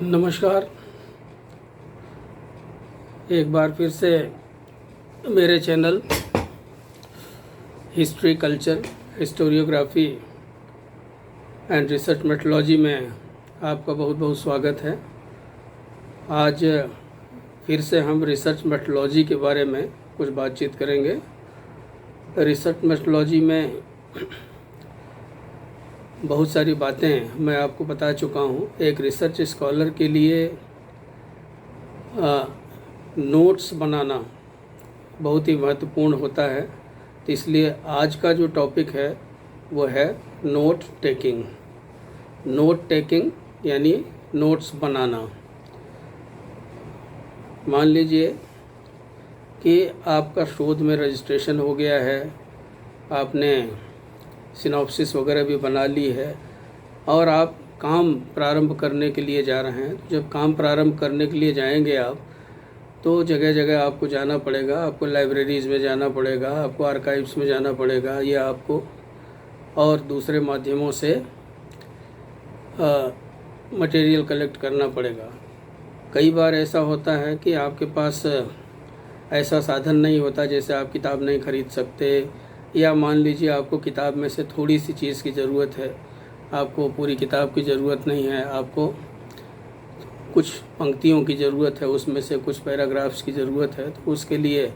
नमस्कार। एक बार फिर से मेरे channel history, culture, historiography and research methodology में आपका बहुत बहुत स्वागत है। आज फिर से हम रिसर्च मेथोडोलॉजी के बारे में कुछ बातचीत करेंगे। रिसर्च मेथोडोलॉजी में बहुत सारी बातें मैं आपको बता चुका हूँ। एक रिसर्च स्कॉलर के लिए नोट्स बनाना बहुत ही महत्वपूर्ण होता है। तो इसलिए आज का जो टॉपिक है वो है नोट टेकिंग। नोट टेकिंग यानी नोट्स बनाना। मान लीजिए कि आपका शोध में रजिस्ट्रेशन हो गया है, आपने सिनॉप्सिस वगैरह भी बना ली है और आप काम प्रारंभ करने के लिए जा रहे हैं। जब काम प्रारंभ करने के लिए जाएंगे आप, तो जगह जगह आपको जाना पड़ेगा। आपको लाइब्रेरीज़ में जाना पड़ेगा, आपको आर्काइव्स में जाना पड़ेगा, या आपको और दूसरे माध्यमों से मटेरियल कलेक्ट करना पड़ेगा। कई बार ऐसा होता है कि आपके पास ऐसा साधन नहीं होता, जैसे आप किताब नहीं खरीद सकते, या मान लीजिए आपको किताब में से थोड़ी सी चीज़ की ज़रूरत है, आपको पूरी किताब की ज़रूरत नहीं है, आपको कुछ पंक्तियों की ज़रूरत है, उसमें से कुछ पैराग्राफ्स की ज़रूरत है, तो उसके लिए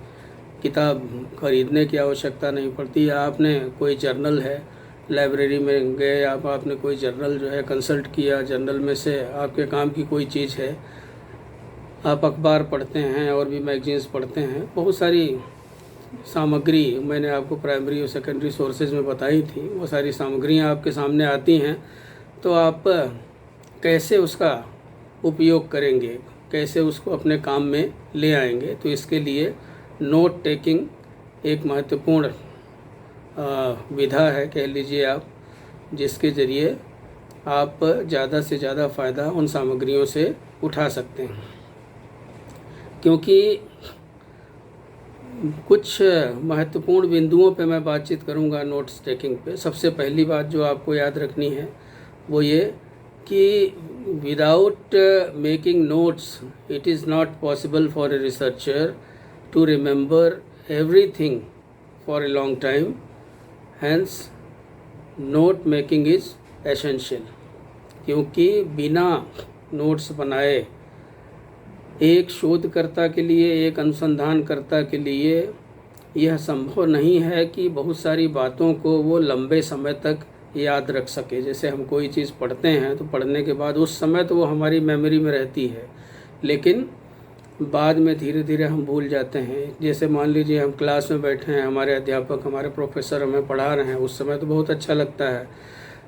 किताब खरीदने की आवश्यकता नहीं पड़ती। या आपने कोई जर्नल है, लाइब्रेरी में गए, आपने कोई जर्नल जो है कंसल्ट किया, जर्नल में से आपके काम की कोई चीज़ है, आप अखबार पढ़ते हैं और भी मैगजीन्स पढ़ते हैं। बहुत सारी सामग्री मैंने आपको प्राइमरी और सेकेंडरी सोर्सेज में बताई थी। वो सारी सामग्रियाँ आपके सामने आती हैं, तो आप कैसे उसका उपयोग करेंगे, कैसे उसको अपने काम में ले आएंगे। तो इसके लिए नोट टेकिंग एक महत्वपूर्ण विधा है, कह लीजिए आप, जिसके ज़रिए आप ज़्यादा से ज़्यादा फ़ायदा उन सामग्रियों से उठा सकते हैं। क्योंकि कुछ महत्वपूर्ण बिंदुओं पे मैं बातचीत करूंगा नोट्स टेकिंग पे। सबसे पहली बात जो आपको याद रखनी है वो ये कि without making notes it is not possible for a researcher to remember everything for a long time. Hence note making is essential. क्योंकि बिना नोट्स बनाए एक शोधकर्ता के लिए, एक अनुसंधानकर्ता के लिए यह संभव नहीं है कि बहुत सारी बातों को वो लंबे समय तक याद रख सके। जैसे हम कोई चीज़ पढ़ते हैं तो पढ़ने के बाद उस समय तो वो हमारी मेमोरी में रहती है, लेकिन बाद में धीरे धीरे हम भूल जाते हैं। जैसे मान लीजिए हम क्लास में बैठे हैं, हमारे अध्यापक, हमारे प्रोफेसर हमें पढ़ा रहे हैं, उस समय तो बहुत अच्छा लगता है।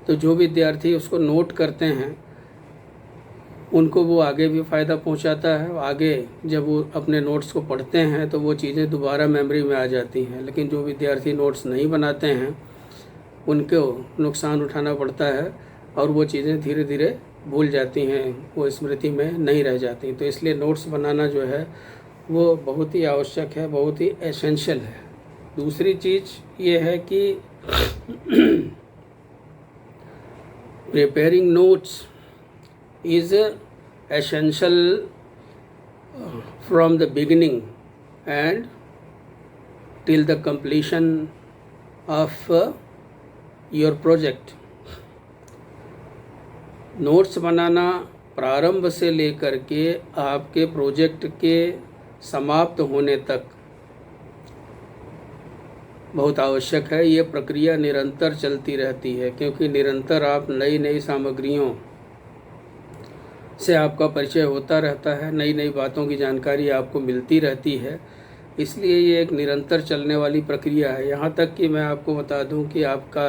तो जो विद्यार्थी उसको नोट करते हैं उनको वो आगे भी फ़ायदा पहुंचाता है। आगे जब वो अपने नोट्स को पढ़ते हैं तो वो चीज़ें दोबारा मेमोरी में आ जाती हैं। लेकिन जो विद्यार्थी नोट्स नहीं बनाते हैं उनको नुकसान उठाना पड़ता है और वो चीज़ें धीरे धीरे भूल जाती हैं, वो स्मृति में नहीं रह जाती। तो इसलिए नोट्स बनाना जो है वो बहुत ही आवश्यक है, बहुत ही एसेंशियल है। दूसरी चीज़ ये है कि preparing notes is essential from the beginning and till the completion of your project. Notes बनाना प्रारंभ से लेकर के आपके प्रोजेक्ट के समाप्त होने तक बहुत आवश्यक है। ये प्रक्रिया निरंतर चलती रहती है, क्योंकि निरंतर आप नई नई सामग्रियों से आपका परिचय होता रहता है, नई नई बातों की जानकारी आपको मिलती रहती है। इसलिए ये एक निरंतर चलने वाली प्रक्रिया है। यहाँ तक कि मैं आपको बता दूं कि आपका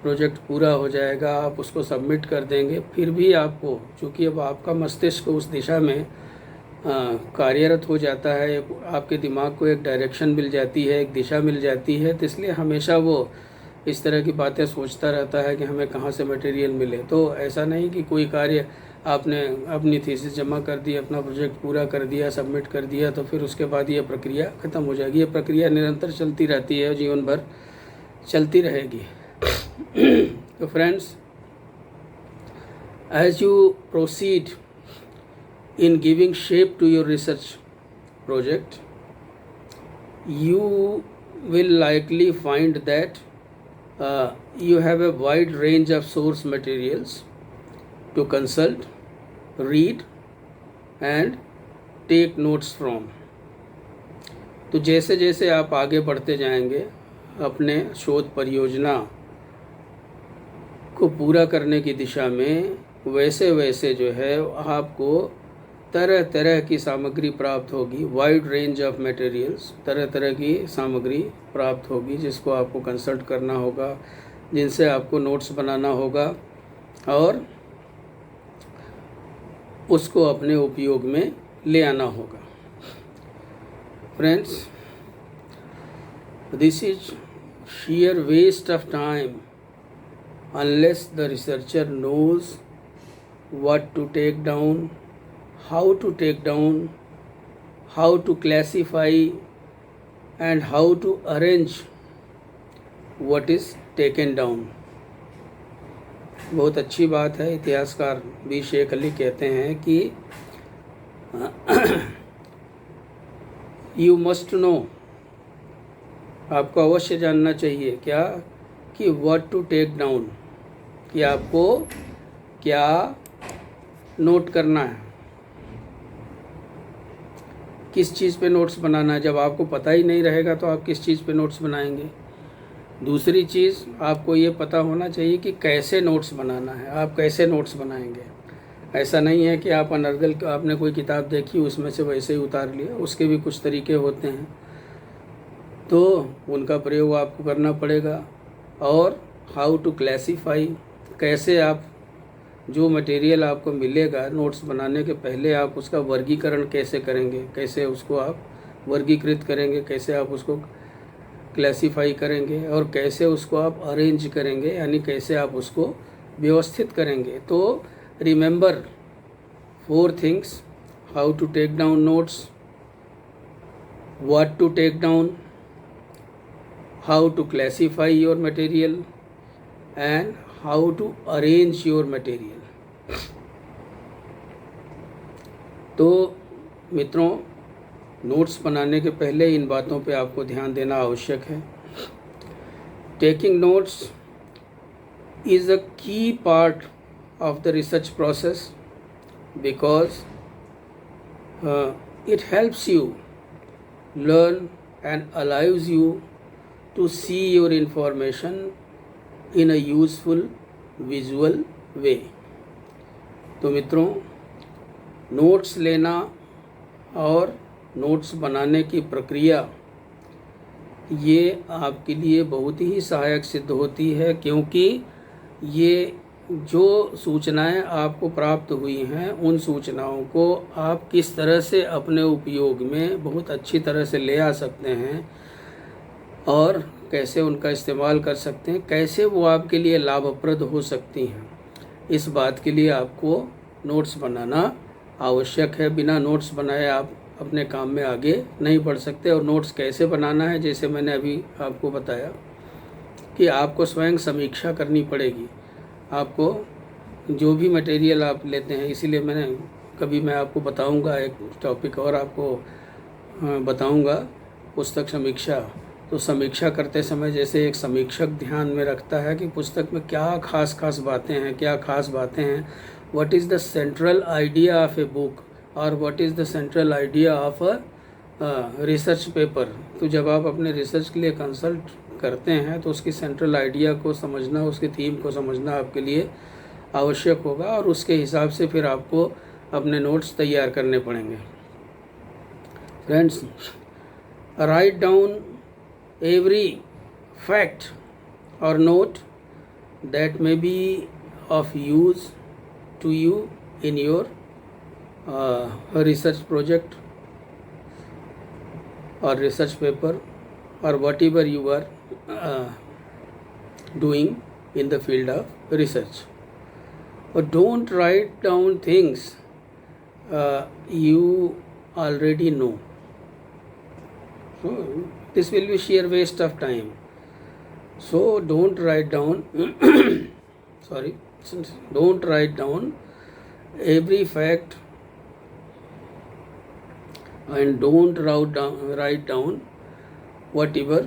प्रोजेक्ट पूरा हो जाएगा, आप उसको सबमिट कर देंगे, फिर भी आपको, चूँकि अब आपका मस्तिष्क उस दिशा में कार्यरत हो जाता है, आपके दिमाग को एक डायरेक्शन मिल जाती है, एक दिशा मिल जाती है, तो इसलिए हमेशा वो इस तरह की बातें सोचता रहता है कि हमें कहाँ से मटेरियल मिले। तो ऐसा नहीं कि कोई कार्य आपने अपनी थीसिस जमा कर दी, अपना प्रोजेक्ट पूरा कर दिया, सबमिट कर दिया, तो फिर उसके बाद ये प्रक्रिया ख़त्म हो जाएगी। ये प्रक्रिया निरंतर चलती रहती है, जीवन भर चलती रहेगी। तो friends, as you proceed in giving shape to your research project, you will likely find that you have a wide range of source materials to consult, read and take notes from. तो जैसे जैसे आप आगे बढ़ते जाएंगे अपने शोध परियोजना को पूरा करने की दिशा में, वैसे वैसे जो है आपको तरह तरह की सामग्री प्राप्त होगी, वाइड रेंज ऑफ मटेरियल्स, तरह तरह की सामग्री प्राप्त होगी जिसको आपको कंसल्ट करना होगा, जिनसे आपको नोट्स बनाना होगा और उसको अपने उपयोग में ले आना होगा. Friends, this is sheer waste of time unless the researcher knows what to take down, how to take down, how to classify and how to arrange what is taken down. बहुत अच्छी बात है. इतिहासकार बी शेख अली कहते हैं कि you must know, आपको अवश्य जानना चाहिए क्या, कि व्हाट टू टेक डाउन, कि आपको क्या नोट करना है, किस चीज़ पे नोट्स बनाना है. जब आपको पता ही नहीं रहेगा तो आप किस चीज़ पे नोट्स बनाएंगे. दूसरी चीज़, आपको ये पता होना चाहिए कि कैसे नोट्स बनाना है, आप कैसे नोट्स बनाएंगे. ऐसा नहीं है कि आप अनर्गल, आपने कोई किताब देखी उसमें से वैसे ही उतार लिया, उसके भी कुछ तरीके होते हैं, तो उनका प्रयोग आपको करना पड़ेगा. और हाउ टू क्लासीफाई, कैसे आप जो मटेरियल आपको मिलेगा नोट्स बनाने के पहले आप उसका वर्गीकरण कैसे करेंगे, कैसे उसको आप वर्गीकृत करेंगे, कैसे आप उसको क्लासीफाई करेंगे और कैसे उसको आप अरेंज करेंगे, यानी कैसे आप उसको व्यवस्थित करेंगे. तो remember 4 things: how to take down notes, what to take down, how to classify your material and how to arrange your material. तो मित्रों, नोट्स बनाने के पहले इन बातों पे आपको ध्यान देना आवश्यक है. Taking notes is a key part of the research process because it helps you learn and allows you to see your information in a useful visual way. तो मित्रों, नोट्स लेना और नोट्स बनाने की प्रक्रिया ये आपके लिए बहुत ही सहायक सिद्ध होती है, क्योंकि ये जो सूचनाएं आपको प्राप्त हुई हैं उन सूचनाओं को आप किस तरह से अपने उपयोग में बहुत अच्छी तरह से ले आ सकते हैं और कैसे उनका इस्तेमाल कर सकते हैं, कैसे वो आपके लिए लाभप्रद हो सकती हैं. इस बात के लिए आपको नोट्स बनाना आवश्यक है. बिना नोट्स बनाए आप अपने काम में आगे नहीं बढ़ सकते. और नोट्स कैसे बनाना है, जैसे मैंने अभी आपको बताया कि आपको स्वयं समीक्षा करनी पड़ेगी. आपको जो भी मटेरियल आप लेते हैं, इसीलिए मैं आपको बताऊंगा, एक टॉपिक और आपको बताऊंगा, पुस्तक समीक्षा. तो समीक्षा करते समय जैसे एक समीक्षक ध्यान में रखता है कि पुस्तक में क्या खास बातें हैं, क्या खास बातें हैं, what is the central idea of a book और what is the central idea of a research paper. तो जब आप अपने रिसर्च के लिए कंसल्ट करते हैं तो उसकी सेंट्रल आइडिया को समझना, उसकी थीम को समझना आपके लिए आवश्यक होगा और उसके हिसाब से फिर आपको अपने नोट्स तैयार करने पड़ेंगे. Friends, write down every fact or note that may be of use to you in your research project or research paper or whatever you are doing in the field of research. Or don't write down things you already know. So this will be sheer waste of time. So don't write down don't write down every fact and don't write down whatever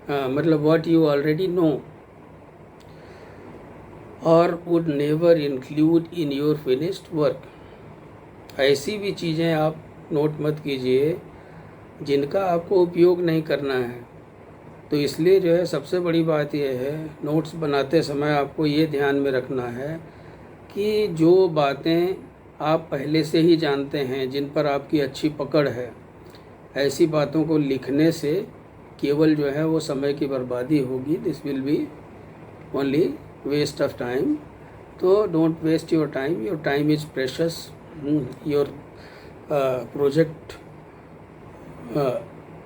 मतलब what you already know or would never include in your finished work. ऐसी भी चीज़ें आप note मत कीजिए जिनका आपको उपयोग नहीं करना है। तो इसलिए जो है सबसे बड़ी बात यह है, नोट्स बनाते समय आपको ये ध्यान में रखना है कि जो बातें आप पहले से ही जानते हैं, जिन पर आपकी अच्छी पकड़ है, ऐसी बातों को लिखने से केवल जो है वो समय की बर्बादी होगी। This will be only waste of time. तो don't waste your time is precious. Your project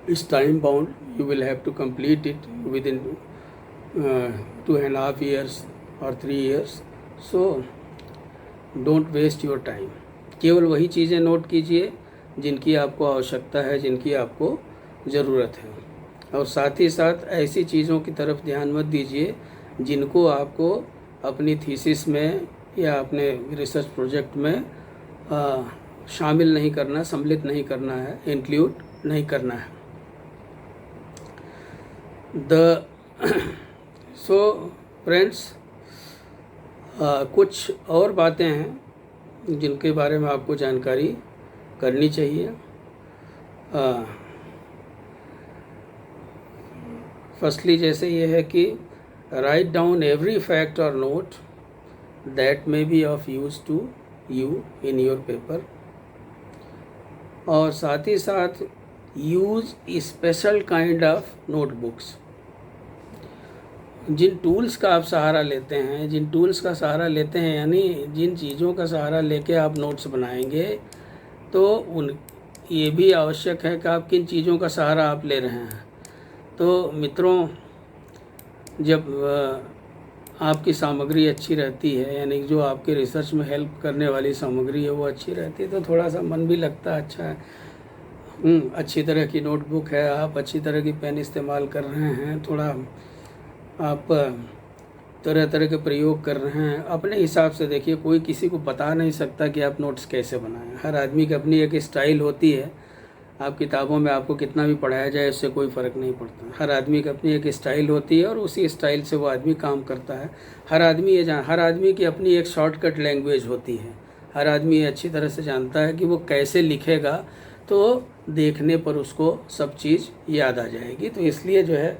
is time bound. You will have to complete it within 2.5 years or 3 years. So don't waste your time. केवल वही चीज़ें note कीजिए जिनकी आपको आवश्यकता है, जिनकी आपको ज़रूरत है, और साथ ही साथ ऐसी चीज़ों की तरफ ध्यान मत दीजिए जिनको आपको अपनी थीसिस में या अपने रिसर्च प्रोजेक्ट में शामिल नहीं करना, सम्मिलित नहीं करना है, इंक्लूड नहीं करना है। सो फ्रेंड्स, कुछ और बातें हैं जिनके बारे में आपको जानकारी करनी चाहिए। फर्स्टली जैसे ये है कि राइट डाउन एवरी फैक्ट और note that may be of use to you in your paper, और साथ ही साथ use special kind of notebooks. जिन टूल्स का आप सहारा लेते हैं, यानी जिन चीज़ों का सहारा लेके आप नोट्स बनाएंगे, तो ये भी आवश्यक है कि आप किन चीज़ों का सहारा आप ले रहे हैं। तो मित्रों, जब आपकी सामग्री अच्छी रहती है, यानी जो आपके रिसर्च में हेल्प करने वाली सामग्री है वो अच्छी रहती है, तो थोड़ा सा मन भी लगता है अच्छा है, अच्छी तरह की नोटबुक है, आप अच्छी तरह की पेन इस्तेमाल कर रहे हैं, थोड़ा आप तरह तरह के प्रयोग कर रहे हैं अपने हिसाब से। देखिए, कोई किसी को बता नहीं सकता कि आप नोट्स कैसे बनाएं। हर आदमी की अपनी एक स्टाइल होती है। आप किताबों में आपको कितना भी पढ़ाया जाए, उससे कोई फ़र्क नहीं पड़ता। हर आदमी की अपनी एक स्टाइल होती है और उसी स्टाइल से वो आदमी काम करता है। हर आदमी की अपनी एक शॉर्टकट लैंग्वेज होती है। हर आदमी ये अच्छी तरह से जानता है कि वो कैसे लिखेगा, तो देखने पर उसको सब चीज़ याद आ जाएगी। तो इसलिए जो है,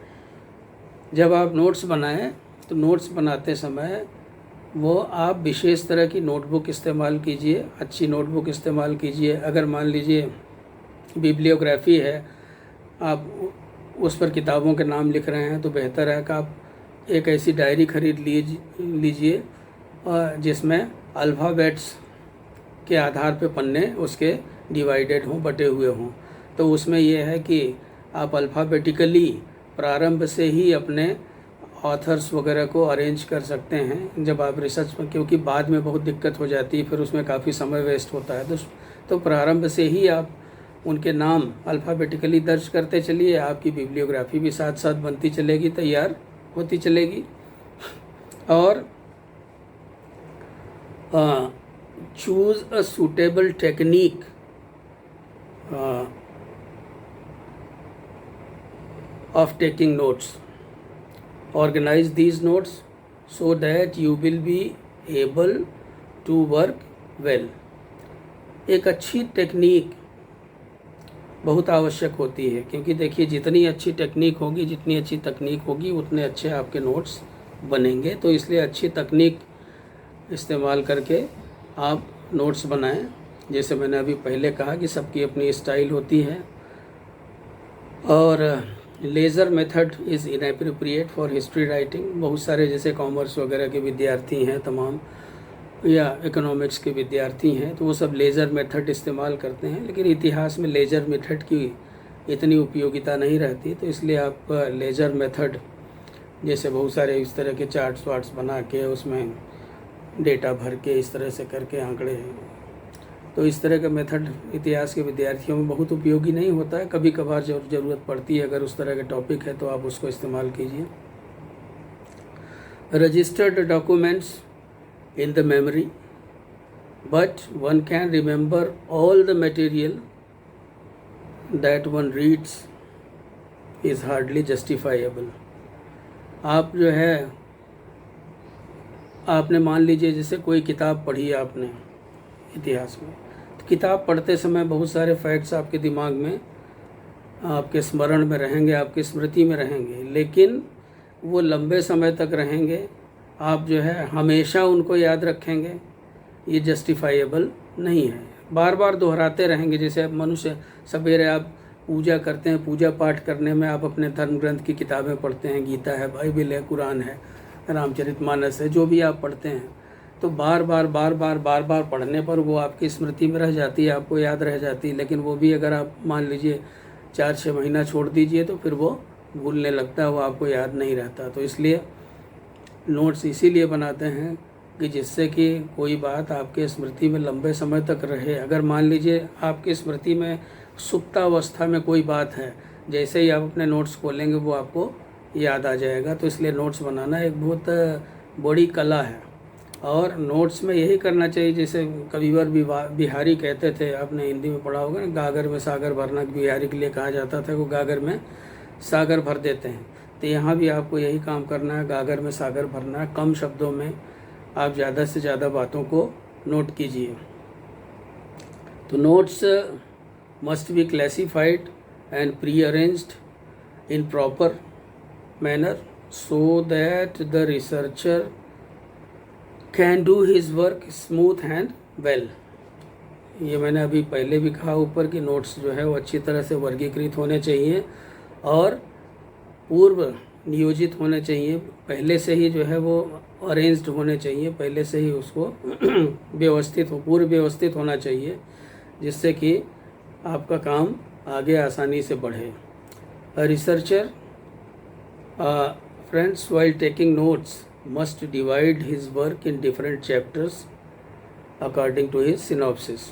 जब आप नोट्स बनाएं तो नोट्स बनाते समय वो आप विशेष तरह की नोटबुक इस्तेमाल कीजिए, अच्छी नोटबुक इस्तेमाल कीजिए। अगर मान लीजिए बिब्लियोग्राफी है, आप उस पर किताबों के नाम लिख रहे हैं, तो बेहतर है कि आप एक ऐसी डायरी खरीद लीजिए जिसमें अल्फ़ाबेट्स के आधार पे पन्ने उसके डिवाइडेड हों, बटे हुए हों। तो उसमें यह है कि आप अल्फ़ाबेटिकली प्रारंभ से ही अपने ऑथर्स वगैरह को अरेंज कर सकते हैं जब आप रिसर्च में, क्योंकि बाद में बहुत दिक्कत हो जाती है, फिर उसमें काफ़ी समय वेस्ट होता है। तो प्रारंभ से ही आप उनके नाम अल्फ़ाबेटिकली दर्ज करते चलिए, आपकी बिब्लियोग्राफी भी साथ साथ बनती चलेगी, तैयार होती चलेगी। और choose a suitable technique of taking notes. Organize these notes so that you will be able to work well. एक अच्छी टेक्निक बहुत आवश्यक होती है, क्योंकि देखिए जितनी अच्छी टेक्निक होगी, जितनी अच्छी तकनीक होगी, उतने अच्छे आपके नोट्स बनेंगे। तो इसलिए अच्छी तकनीक इस्तेमाल करके आप नोट्स बनाएं। जैसे मैंने अभी पहले कहा कि सबकी अपनी स्टाइल होती है, और laser method is inappropriate for history writing. बहुत सारे जैसे कॉमर्स वगैरह के विद्यार्थी हैं तमाम, या इकोनॉमिक्स के विद्यार्थी हैं, तो वो सब लेज़र मेथड इस्तेमाल करते हैं, लेकिन इतिहास में लेज़र मेथड की इतनी उपयोगिता नहीं रहती। तो इसलिए आप लेज़र मेथड जैसे बहुत सारे इस तरह के चार्ट्स वार्ट्स बना के उसमें डेटा भर के इस तरह से करके आंकड़े, तो इस तरह का मेथड इतिहास के विद्यार्थियों में बहुत उपयोगी नहीं होता है। कभी कभार ज़रूरत पड़ती है, अगर उस तरह का टॉपिक है तो आप उसको इस्तेमाल कीजिए। Registered documents in the memory, but one can remember all the material that one reads is hardly justifiable। आप जो है, आपने मान लीजिए जैसे कोई किताब पढ़ी आपने इतिहास में, तो किताब पढ़ते समय बहुत सारे फैक्ट्स आपके दिमाग में, आपके स्मरण में रहेंगे, आपकी स्मृति में रहेंगे, लेकिन वो लंबे समय तक रहेंगे, आप जो है हमेशा उनको याद रखेंगे, ये जस्टिफाइएबल नहीं है। बार बार दोहराते रहेंगे। जैसे अब मनुष्य सवेरे आप पूजा करते हैं, पूजा पाठ करने में आप अपने धर्म ग्रंथ की किताबें पढ़ते हैं, गीता है, बाइबल है, कुरान है, रामचरितमानस है, जो भी आप पढ़ते हैं, तो बार बार पढ़ने पर वो आपकी स्मृति में रह जाती है, आपको याद रह जाती है। लेकिन वो भी अगर आप मान लीजिए 4-6 महीना छोड़ दीजिए तो फिर वो भूलने लगता है, वो आपको याद नहीं रहता। तो इसलिए नोट्स इसीलिए बनाते हैं कि जिससे कि कोई बात आपके स्मृति में लंबे समय तक रहे। अगर मान लीजिए आपकी स्मृति में सुप्तावस्था में कोई बात है, जैसे ही आप अपने नोट्स खोलेंगे वो आपको याद आ जाएगा। तो इसलिए नोट्स बनाना एक बहुत बड़ी कला है, और नोट्स में यही करना चाहिए। जैसे कविवर बिहारी कहते थे, आपने हिंदी में पढ़ा होगा ना, गागर में सागर भरना, बिहारी के लिए कहा जाता था, वो गागर में सागर भर देते हैं। तो यहाँ भी आपको यही काम करना है, गागर में सागर भरना है। कम शब्दों में आप ज़्यादा से ज़्यादा बातों को नोट कीजिए। तो notes must be classified and pre arranged in proper manner so that the researcher can do his work smooth and well. ये मैंने अभी पहले भी कहा ऊपर कि नोट्स जो है वो अच्छी तरह से वर्गीकृत होने चाहिए और पूर्व नियोजित होने चाहिए, पहले से ही जो है वो अरेंज्ड होने चाहिए, पहले से ही उसको पूर्व व्यवस्थित होना चाहिए, जिससे कि आपका काम आगे आसानी से बढ़े। Researcher friends while taking notes must divide his work in different chapters according to his synopsis।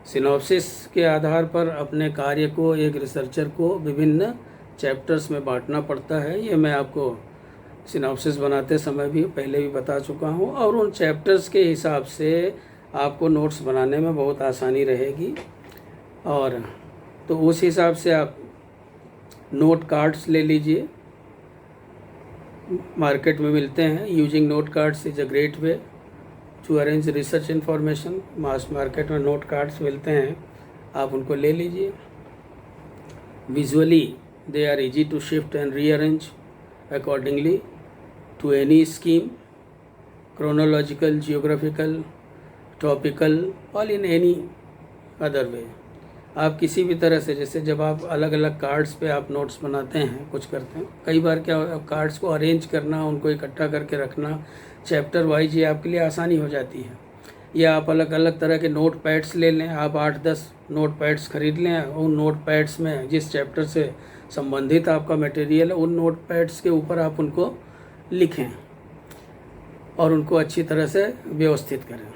Synopsis के आधार पर अपने कार्य को एक रिसर्चर को विभिन्न चैप्टर्स में बांटना पड़ता है। ये मैं आपको सिनॉप्सिस बनाते समय भी पहले भी बता चुका हूँ, और उन चैप्टर्स के हिसाब से आपको नोट्स बनाने में बहुत आसानी रहेगी। और तो उस हिसाब से आप नोट कार्ड्स ले लीजिए, मार्केट में मिलते हैं। Using note cards is a great way to arrange research information. Mass market में नोट कार्ड्स मिलते हैं, आप उनको ले लीजिए। Visually they are easy to shift and rearrange accordingly to any scheme, chronological, geographical, topical, और इन एनी अदर वे। आप किसी भी तरह से, जैसे जब आप अलग अलग कार्ड्स पे आप नोट्स बनाते हैं, कुछ करते हैं, कई बार क्या कार्ड्स को अरेंज करना, उनको इकट्ठा करके रखना चैप्टर वाइज, ये आपके लिए आसानी हो जाती है। या आप अलग अलग तरह के नोट पैड्स ले लें, आप 8-10 नोट पैड्स खरीद लें, उन नोट पैड्स में जिस चैप्टर से संबंधित आपका मटेरियल है, उन नोट पैड्स के ऊपर आप उनको लिखें और उनको अच्छी तरह से व्यवस्थित करें।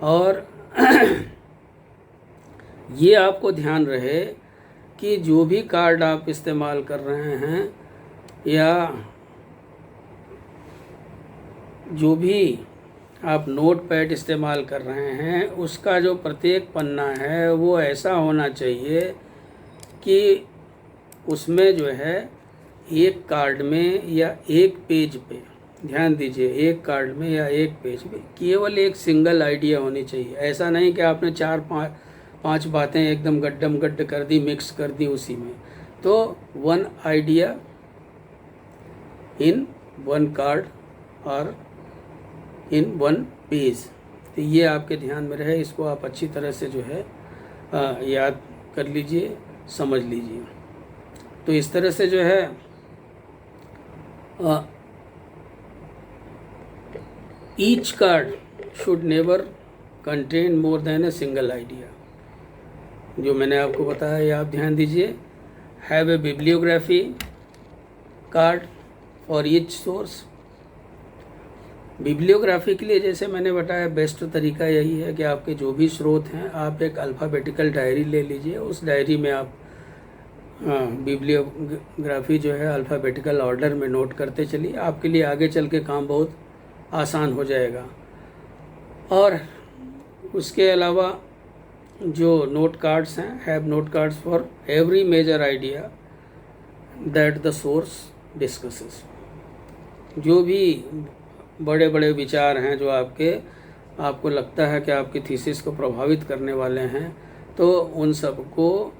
और ये आपको ध्यान रहे कि जो भी कार्ड आप इस्तेमाल कर रहे हैं या जो भी आप नोट पैड इस्तेमाल कर रहे हैं, उसका जो प्रत्येक पन्ना है वो ऐसा होना चाहिए कि उसमें जो है एक कार्ड में या एक पेज पे, ध्यान दीजिए, एक कार्ड में या एक पेज पे केवल एक सिंगल आइडिया होनी चाहिए। ऐसा नहीं कि आपने 4-5 बातें एकदम गड्ढम गड्ढ कर दी, मिक्स कर दी उसी में। तो 1 आइडिया इन 1 कार्ड और इन 1 पेज। तो ये आपके ध्यान में रहे, इसको आप अच्छी तरह से जो है याद कर लीजिए, समझ लीजिए। तो इस तरह से जो है each card should never contain more than a single idea. जो मैंने आपको बताया ये आप ध्यान दीजिए। Have a bibliography card for each source. Bibliography के लिए जैसे मैंने बताया बेस्ट तरीका यही है कि आपके जो भी स्रोत हैं, आप एक अल्फ़ाबेटिकल डायरी ले लीजिए। उस डायरी में आप बिब्लियोग्राफी जो है अल्फ़ाबेटिकल ऑर्डर में नोट करते चलिए, आपके लिए आगे चल के काम बहुत आसान हो जाएगा। और उसके अलावा जो नोट कार्ड्स हैं, have note cards for every major idea that the source discusses. जो भी बड़े बड़े विचार हैं जो आपको लगता है कि आपकी थीसिस को प्रभावित करने वाले हैं, तो उन सबको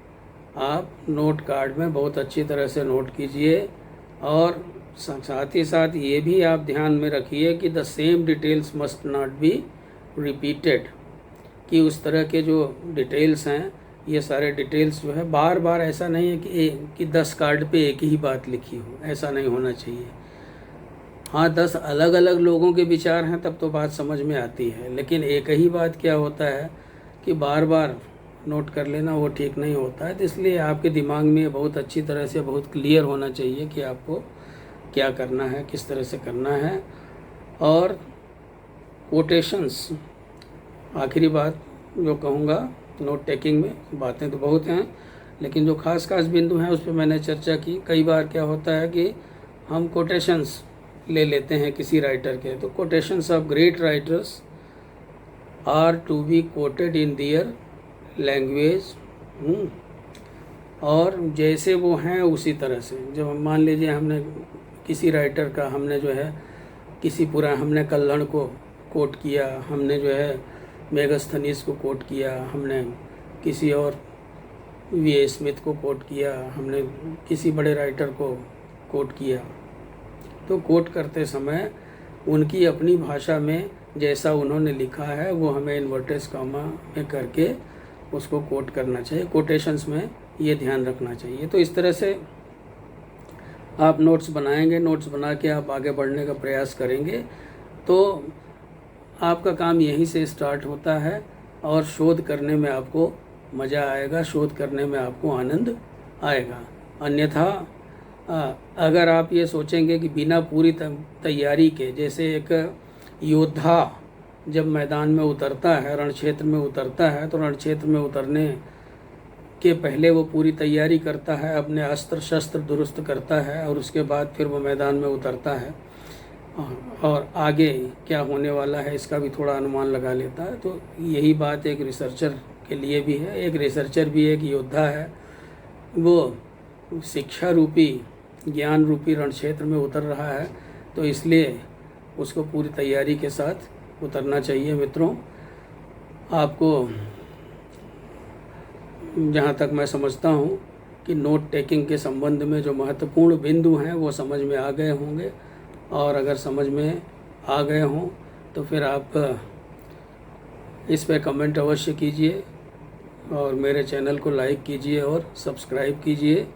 आप नोट कार्ड में बहुत अच्छी तरह से नोट कीजिए। और साथ ही साथ ये भी आप ध्यान में रखिए कि the same details must not be repeated, कि उस तरह के जो डिटेल्स हैं, ये सारे डिटेल्स जो है बार बार ऐसा नहीं है कि 10 कार्ड पे एक ही बात लिखी हो, ऐसा नहीं होना चाहिए। हाँ, 10 अलग अलग लोगों के विचार हैं तब तो बात समझ में आती है, लेकिन एक ही बात क्या होता है कि बार बार नोट कर लेना वो ठीक नहीं होता है। तो इसलिए आपके दिमाग में ये बहुत अच्छी तरह से बहुत क्लियर होना चाहिए कि आपको क्या करना है, किस तरह से करना है। और कोटेशंस, आखिरी बात जो कहूँगा, नोट टेकिंग में बातें तो बहुत हैं, लेकिन जो खास बिंदु हैं उस पर मैंने चर्चा की। कई बार क्या होता है कि हम कोटेशंस ले लेते हैं किसी राइटर के, तो quotations of great writers are to be quoted in their language, और जैसे वो हैं उसी तरह से। जब मान लीजिए हमने किसी राइटर का हमने जो है हमने कल्हड़ को कोट किया, हमने जो है मेगास्थनीज को कोट किया, हमने किसी और वी.ए. स्मिथ को कोट किया, हमने किसी बड़े राइटर को कोट किया, तो कोट करते समय उनकी अपनी भाषा में जैसा उन्होंने लिखा है वो हमें इन्वर्टेड कॉमा में करके उसको कोट करना चाहिए। कोटेशंस में ये ध्यान रखना चाहिए। तो इस तरह से आप नोट्स बनाएंगे, नोट्स बना के आप आगे बढ़ने का प्रयास करेंगे, तो आपका काम यहीं से स्टार्ट होता है और शोध करने में आपको मज़ा आएगा, शोध करने में आपको आनंद आएगा। अन्यथा अगर आप ये सोचेंगे कि बिना पूरी तैयारी के, जैसे एक योद्धा जब मैदान में उतरता है, रण क्षेत्र में उतरता है, तो रण क्षेत्र में उतरने के पहले वो पूरी तैयारी करता है, अपने अस्त्र शस्त्र दुरुस्त करता है और उसके बाद फिर वो मैदान में उतरता है और आगे क्या होने वाला है इसका भी थोड़ा अनुमान लगा लेता है। तो यही बात एक रिसर्चर के लिए भी है। एक रिसर्चर भी एक योद्धा है, वो शिक्षा रूपी, ज्ञान रूपी रण क्षेत्र में उतर रहा है, तो इसलिए उसको पूरी तैयारी के साथ उतरना चाहिए। मित्रों, आपको जहाँ तक मैं समझता हूँ कि नोट टेकिंग के संबंध में जो महत्वपूर्ण बिंदु हैं वो समझ में आ गए होंगे, और अगर समझ में आ गए हों तो फिर आप इस पे कमेंट अवश्य कीजिए और मेरे चैनल को लाइक कीजिए और सब्सक्राइब कीजिए।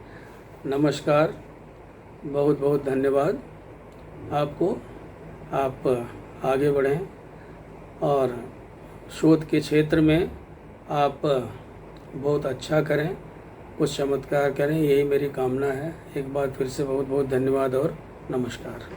नमस्कार, बहुत बहुत धन्यवाद आपको। आप आगे बढ़ें और शोध के क्षेत्र में आप बहुत अच्छा करें, कुछ चमत्कार करें, यही मेरी कामना है। एक बार फिर से बहुत बहुत धन्यवाद और नमस्कार।